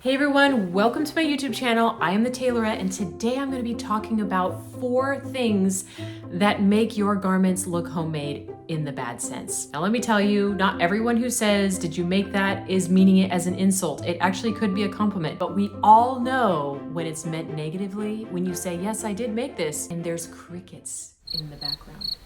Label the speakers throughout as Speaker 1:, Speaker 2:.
Speaker 1: Hey everyone, welcome to my YouTube channel. I am the Tailorette, and today I'm going to be talking about 4 things that make your garments look homemade in the bad sense. Now let me tell you, not everyone who says, "Did you make that?" is meaning it as an insult. It actually could be a compliment, but we all know when it's meant negatively, when you say, "Yes, I did make this," and there's crickets in the background.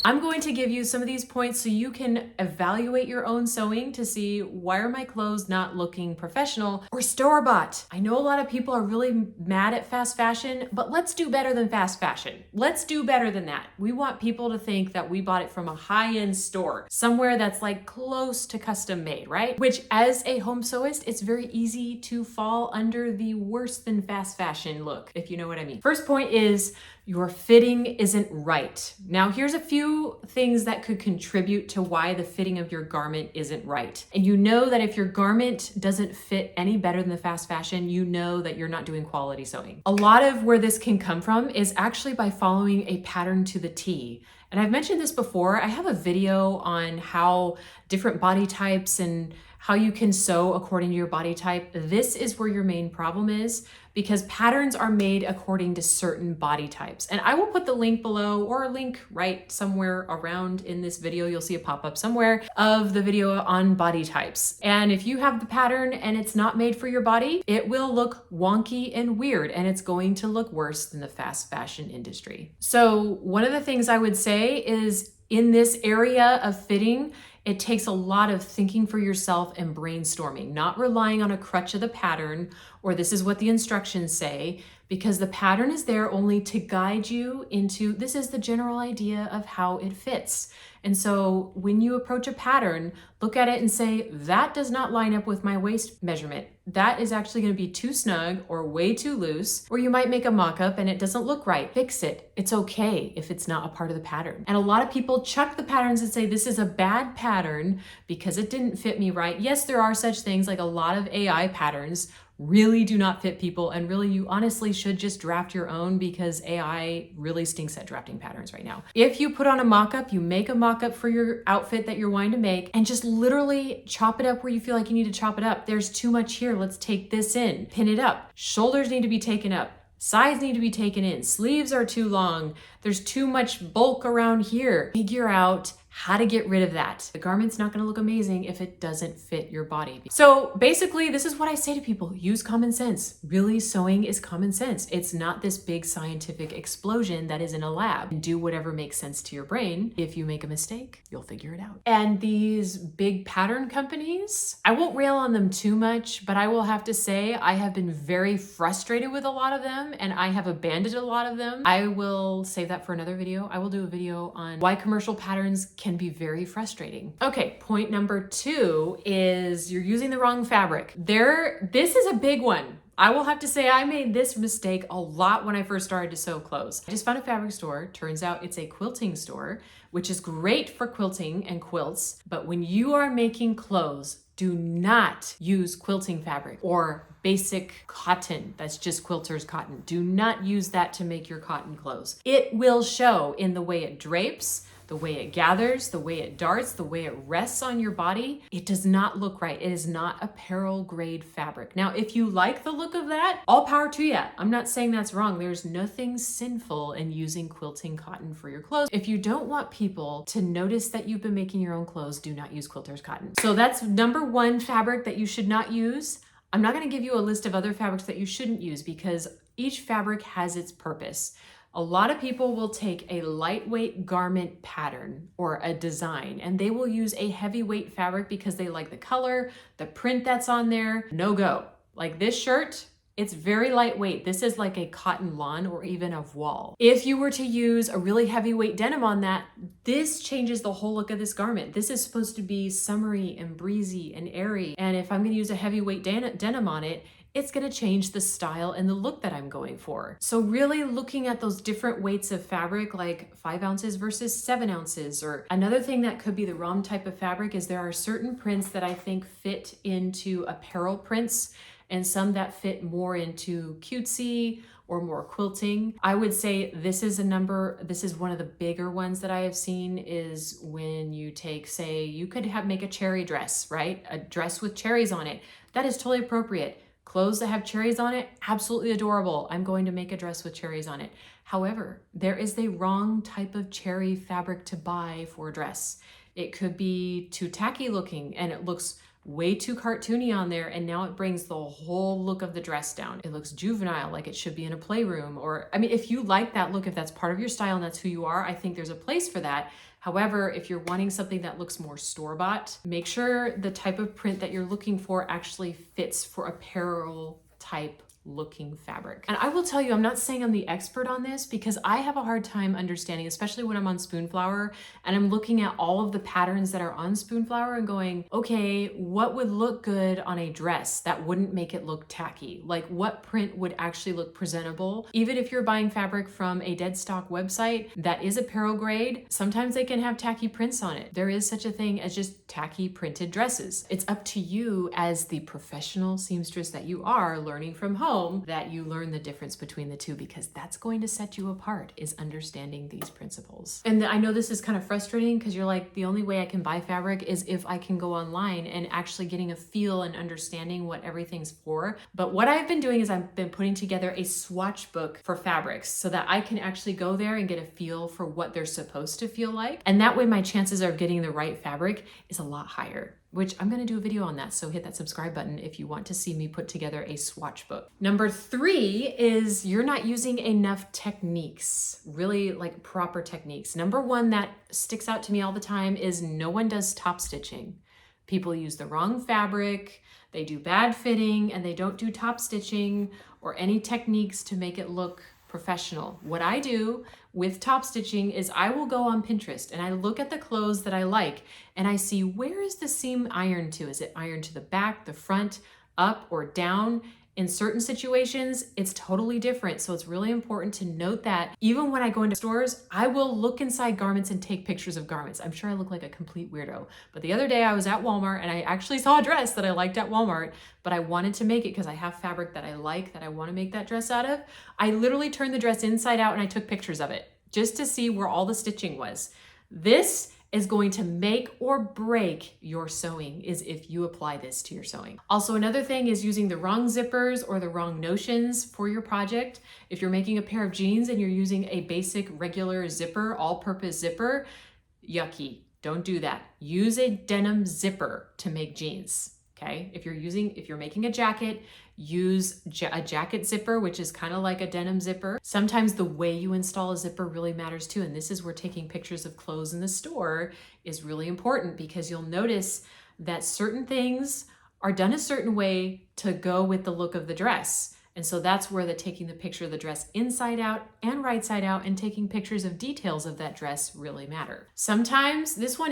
Speaker 1: I'm going to give you some of these points so you can evaluate your own sewing to see, why are my clothes not looking professional or store-bought? I know a lot of people are really mad at fast fashion, but let's do better than fast fashion. Let's do better than that. We want people to think that we bought it from a high-end store, somewhere that's like close to custom made, right? Which, as a home sewist, it's very easy to fall under the worse than fast fashion look, if you know what I mean. First point is, your fitting isn't right. Now, here's a few things that could contribute to why the fitting of your garment isn't right. And you know that if your garment doesn't fit any better than the fast fashion, you know that you're not doing quality sewing. A lot of where this can come from is actually by following a pattern to the T. And I've mentioned this before. I have a video on how different body types and how you can sew according to your body type. This is where your main problem is, because patterns are made according to certain body types. And I will put the link below, or a link right somewhere around in this video. You'll see a pop-up somewhere of the video on body types. And if you have the pattern and it's not made for your body, it will look wonky and weird, and it's going to look worse than the fast fashion industry. So one of the things I would say is, in this area of fitting, it takes a lot of thinking for yourself and brainstorming, not relying on a crutch of the pattern or this is what the instructions say, because the pattern is there only to guide you into, this is the general idea of how it fits. And so when you approach a pattern, look at it and say, that does not line up with my waist measurement. That is actually going to be too snug or way too loose, or you might make a mock-up and it doesn't look right. Fix it. It's okay if it's not a part of the pattern. And a lot of people chuck the patterns and say, this is a bad pattern because it didn't fit me right. Yes, there are such things, like a lot of AI patterns really do not fit people, and really you honestly should just draft your own, because AI really stinks at drafting patterns right now. If you put on a mock-up, you make a mock-up for your outfit that you're wanting to make, and just literally chop it up where you feel like you need to chop it up. There's too much here, let's take this in. Pin it up. Shoulders need to be taken up. Sides need to be taken in. Sleeves are too long. There's too much bulk around here. Figure out how to get rid of that. The garment's not gonna look amazing if it doesn't fit your body. So basically, this is what I say to people: use common sense. Really, sewing is common sense. It's not this big scientific explosion that is in a lab. Do whatever makes sense to your brain. If you make a mistake, you'll figure it out. And these big pattern companies, I won't rail on them too much, but I will have to say I have been very frustrated with a lot of them, and I have abandoned a lot of them. I will save that for another video. I will do a video on why commercial patterns can be very frustrating. Okay, point number 2 is you're using the wrong fabric. This is a big one. I will have to say I made this mistake a lot when I first started to sew clothes. I just found a fabric store. Turns out it's a quilting store, which is great for quilting and quilts. But when you are making clothes, do not use quilting fabric or basic cotton. That's just quilter's cotton. Do not use that to make your cotton clothes. It will show in the way it drapes, the way it gathers, the way it darts, the way it rests on your body. It does not look right. It is not apparel grade fabric. Now, if you like the look of that, all power to you. I'm not saying that's wrong. There's nothing sinful in using quilting cotton for your clothes. If you don't want people to notice that you've been making your own clothes, do not use quilter's cotton. So that's number 1 fabric that you should not use. I'm not going to give you a list of other fabrics that you shouldn't use, because each fabric has its purpose. A lot of people will take a lightweight garment pattern or a design, and they will use a heavyweight fabric because they like the color, the print that's on there. No go. Like this shirt, it's very lightweight. This is like a cotton lawn or even a voile. If you were to use a really heavyweight denim on that, this changes the whole look of this garment. This is supposed to be summery and breezy and airy. And if I'm gonna use a heavyweight denim on it, it's gonna change the style and the look that I'm going for. So really looking at those different weights of fabric, like 5 ounces versus 7 ounces, or another thing that could be the wrong type of fabric is there are certain prints that I think fit into apparel prints and some that fit more into cutesy or more quilting. I would say this is one of the bigger ones that I have seen is when you take, say, you could make a cherry dress, right? A dress with cherries on it. That is totally appropriate. Clothes that have cherries on it, absolutely adorable. I'm going to make a dress with cherries on it. However, there is the wrong type of cherry fabric to buy for a dress. It could be too tacky looking and it looks way too cartoony on there, and now it brings the whole look of the dress down. It looks juvenile, like it should be in a playroom. Or, I mean, if you like that look, if that's part of your style and that's who you are, I think there's a place for that. However, if you're wanting something that looks more store-bought, make sure the type of print that you're looking for actually fits for apparel type looking fabric. And I will tell you, I'm not saying I'm the expert on this because I have a hard time understanding, especially when I'm on Spoonflower and I'm looking at all of the patterns that are on Spoonflower and going, okay, what would look good on a dress that wouldn't make it look tacky? Like what print would actually look presentable? Even if you're buying fabric from a dead stock website that is apparel grade, sometimes they can have tacky prints on it. There is such a thing as just tacky printed dresses. It's up to you as the professional seamstress that you are learning from home that you learn the difference between the two, because that's going to set you apart, is understanding these principles. And I know this is kind of frustrating because you're like, the only way I can buy fabric is if I can go online and actually getting a feel and understanding what everything's for. But what I've been doing is I've been putting together a swatch book for fabrics so that I can actually go there and get a feel for what they're supposed to feel like. And that way my chances of getting the right fabric is a lot higher, which I'm gonna do a video on that. So hit that subscribe button if you want to see me put together a swatch book. Number 3 is you're not using enough techniques, really like proper techniques. Number 1 that sticks out to me all the time is no one does top stitching. People use the wrong fabric, they do bad fitting, and they don't do top stitching or any techniques to make it look professional. What I do with top stitching is I will go on Pinterest and I look at the clothes that I like and I see, where is the seam ironed to? Is it ironed to the back, the front, up or down? In certain situations, it's totally different. So it's really important to note that even when I go into stores, I will look inside garments and take pictures of garments. I'm sure I look like a complete weirdo, but the other day I was at Walmart and I actually saw a dress that I liked at Walmart, but I wanted to make it because I have fabric that I like, that I want to make that dress out of. I literally turned the dress inside out and I took pictures of it just to see where all the stitching was. This is going to make or break your sewing, is if you apply this to your sewing. Also, another thing is using the wrong zippers or the wrong notions for your project. If you're making a pair of jeans and you're using a basic regular zipper, all-purpose zipper, yucky, don't do that. Use a denim zipper to make jeans. Okay, if you're making a jacket, use a jacket zipper, which is kind of like a denim zipper. Sometimes the way you install a zipper really matters too. And this is where taking pictures of clothes in the store is really important, because you'll notice that certain things are done a certain way to go with the look of the dress. And so that's where taking the picture of the dress inside out and right side out and taking pictures of details of that dress really matter. Sometimes this one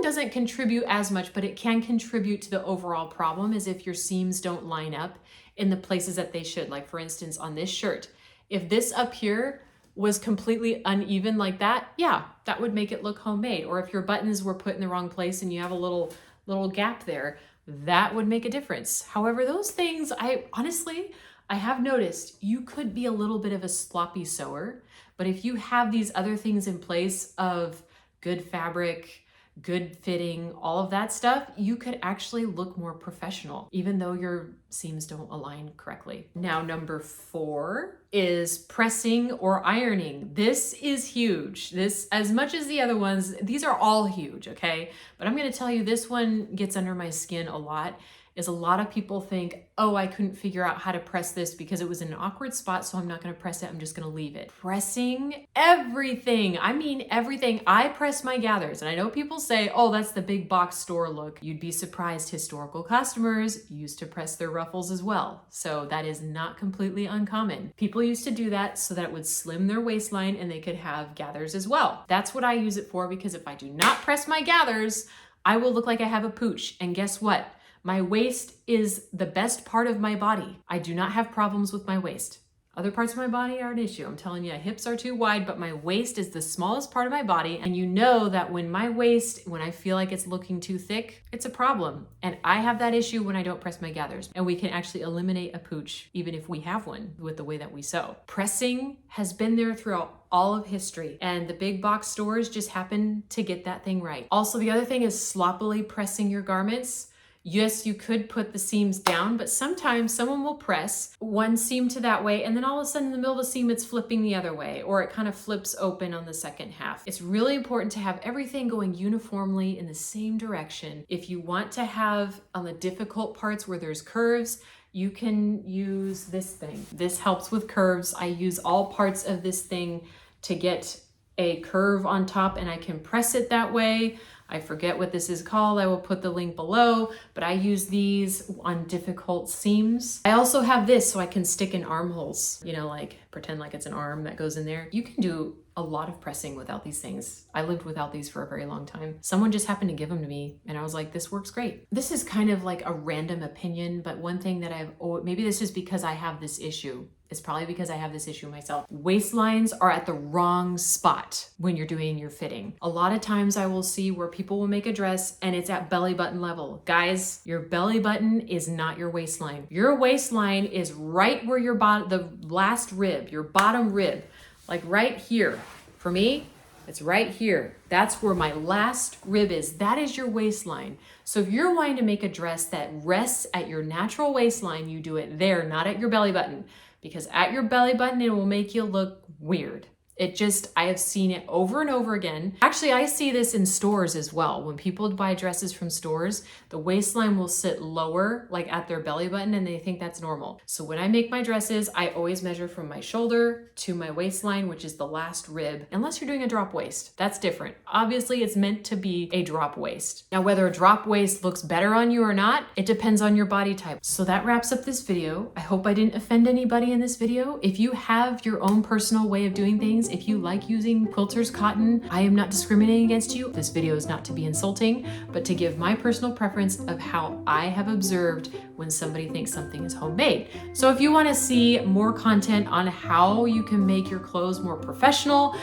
Speaker 1: doesn't contribute as much, but it can contribute to the overall problem, is if your seams don't line up in the places that they should. Like for instance, on this shirt, if this up here was completely uneven like that, yeah, that would make it look homemade. Or if your buttons were put in the wrong place and you have a little gap there, that would make a difference. However, those things, I have noticed you could be a little bit of a sloppy sewer, but if you have these other things in place of good fabric, good fitting, all of that stuff, you could actually look more professional, even though your seams don't align correctly. Now, number 4 is pressing or ironing. This is huge. This, as much as the other ones, these are all huge, okay? But I'm gonna tell you, this one gets under my skin a lot, is a lot of people think, oh, I couldn't figure out how to press this because it was in an awkward spot, so I'm not gonna press it, I'm just gonna leave it. Pressing everything, I mean everything. I press my gathers, and I know people say, oh, that's the big box store look. You'd be surprised, historical customers used to press their ruffles as well. So that is not completely uncommon. People used to do that so that it would slim their waistline and they could have gathers as well. That's what I use it for, because if I do not press my gathers, I will look like I have a pooch. And guess what? My waist is the best part of my body. I do not have problems with my waist. Other parts of my body are an issue. I'm telling you, hips are too wide, but my waist is the smallest part of my body. And you know that when my waist, when I feel like it's looking too thick, it's a problem. And I have that issue when I don't press my gathers. And we can actually eliminate a pooch, even if we have one, with the way that we sew. Pressing has been there throughout all of history, and the big box stores just happen to get that thing right. Also, the other thing is sloppily pressing your garments. Yes, you could put the seams down, but sometimes someone will press one seam to that way, and then all of a sudden in the middle of the seam, it's flipping the other way, or it kind of flips open on the second half. It's really important to have everything going uniformly in the same direction. If you want to have on the difficult parts where there's curves, you can use this thing. This helps with curves. I use all parts of this thing to get a curve on top, and I can press it that way. I forget what this is called. I will put the link below, but I use these on difficult seams. I also have this so I can stick in armholes, you know, like pretend like it's an arm that goes in there. You can do a lot of pressing without these things. I lived without these for a very long time. Someone just happened to give them to me and I was like, this works great. This is kind of like a random opinion, but one thing that maybe this is because I have this issue. It's probably because I have this issue myself. Waistlines are at the wrong spot when you're doing your fitting. A lot of times I will see where people will make a dress and it's at belly button level. Guys, your belly button is not your waistline. Your waistline is right where your the last rib, your bottom rib, like right here. For me, it's right here. That's where my last rib is. That is your waistline. So if you're wanting to make a dress that rests at your natural waistline, you do it there, not at your belly button. Because at your belly button, it will make you look weird. I have seen it over and over again. Actually, I see this in stores as well. When people buy dresses from stores, the waistline will sit lower, like at their belly button, and they think that's normal. So when I make my dresses, I always measure from my shoulder to my waistline, which is the last rib, unless you're doing a drop waist. That's different. Obviously, it's meant to be a drop waist. Now, whether a drop waist looks better on you or not, it depends on your body type. So that wraps up this video. I hope I didn't offend anybody in this video. If you have your own personal way of doing things, if you like using quilters cotton, I am not discriminating against you. This video is not to be insulting, but to give my personal preference of how I have observed when somebody thinks something is homemade. So if you want to see more content on how you can make your clothes more professional,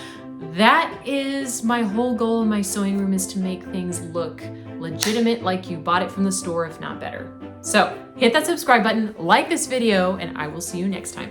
Speaker 1: that is my whole goal in my sewing room, is to make things look legitimate, like you bought it from the store, if not better. So hit that subscribe button, like this video, and I will see you next time.